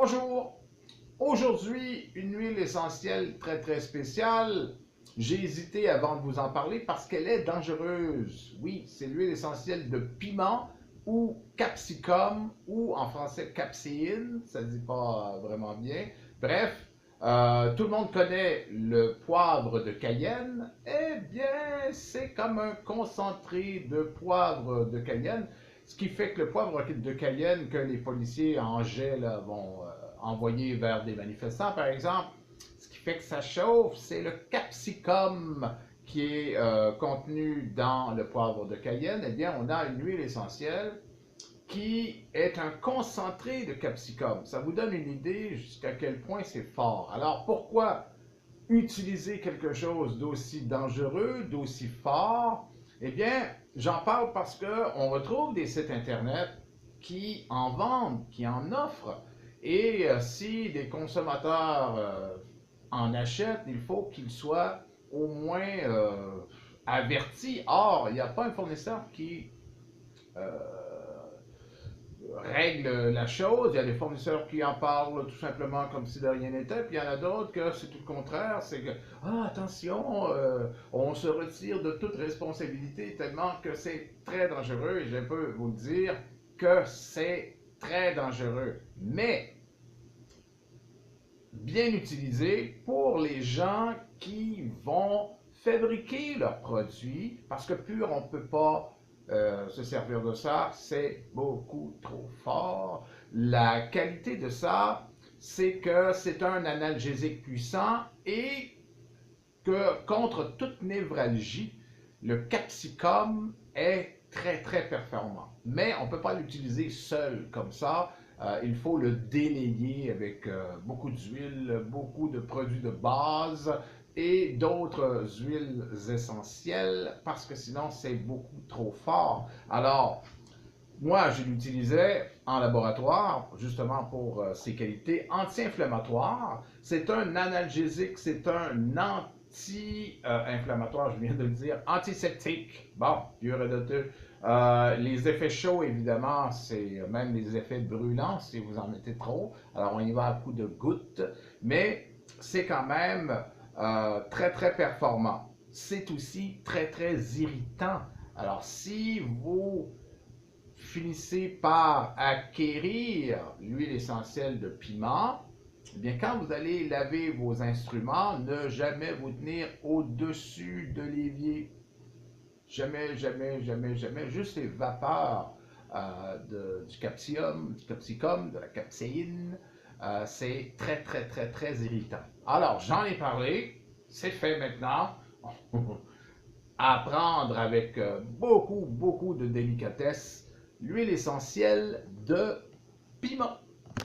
Bonjour! Aujourd'hui, une huile essentielle très spéciale. J'ai hésité avant de vous en parler parce qu'elle est dangereuse. Oui, c'est l'huile essentielle de piment ou capsicum ou en français capséine, ça ne dit pas vraiment bien. Bref, tout le monde connaît le poivre de Cayenne. Eh bien, c'est comme un concentré de poivre de Cayenne, ce qui fait que le poivre de Cayenne que les policiers en jet là, vont envoyer vers des manifestants, par exemple, ce qui fait que ça chauffe, c'est le capsicum qui est contenu dans le poivre de Cayenne. Eh bien, on a une huile essentielle qui est un concentré de capsicum. Ça vous donne une idée jusqu'à quel point c'est fort. Alors, pourquoi utiliser quelque chose d'aussi dangereux, d'aussi fort? Eh bien, j'en parle parce qu'on retrouve des sites Internet qui en vendent, qui en offrent. Et si des consommateurs en achètent, il faut qu'ils soient au moins avertis. Or, il n'y a pas un fournisseur qui euh, règle la chose. Il y a des fournisseurs qui en parlent tout simplement comme si de rien n'était, puis il y en a d'autres que c'est tout le contraire. C'est que, ah, attention, on se retire de toute responsabilité tellement que c'est très dangereux, et je peux vous dire que c'est très dangereux. Mais bien utilisé pour les gens qui vont fabriquer leurs produits, parce que pur, on ne peut pas se servir de ça, c'est beaucoup trop fort. La qualité de ça, c'est que c'est un analgésique puissant et que contre toute névralgie, le capsicum est très performant. Mais on ne peut pas l'utiliser seul comme ça. Il faut le délayer avec beaucoup d'huile, beaucoup de produits de base et d'autres huiles essentielles parce que sinon c'est beaucoup trop fort. Alors, moi, je l'utilisais en laboratoire, justement pour ses qualités anti-inflammatoires. C'est un analgésique, c'est un anti-inflammatoire, je viens de le dire, antiseptique. Bon, pur et douteux. Les effets chauds, évidemment, c'est même les effets brûlants si vous en mettez trop. Alors, on y va à coup de gouttes, mais c'est quand même très performant. C'est aussi très irritant. Alors, si vous finissez par acquérir l'huile essentielle de piment, eh bien, quand vous allez laver vos instruments, ne jamais vous tenir au-dessus de l'évier. Jamais. Juste les vapeurs du capsicum, de la capséine, c'est très irritant. Alors, j'en ai parlé, c'est fait maintenant. À prendre avec beaucoup de délicatesse l'huile essentielle de piment.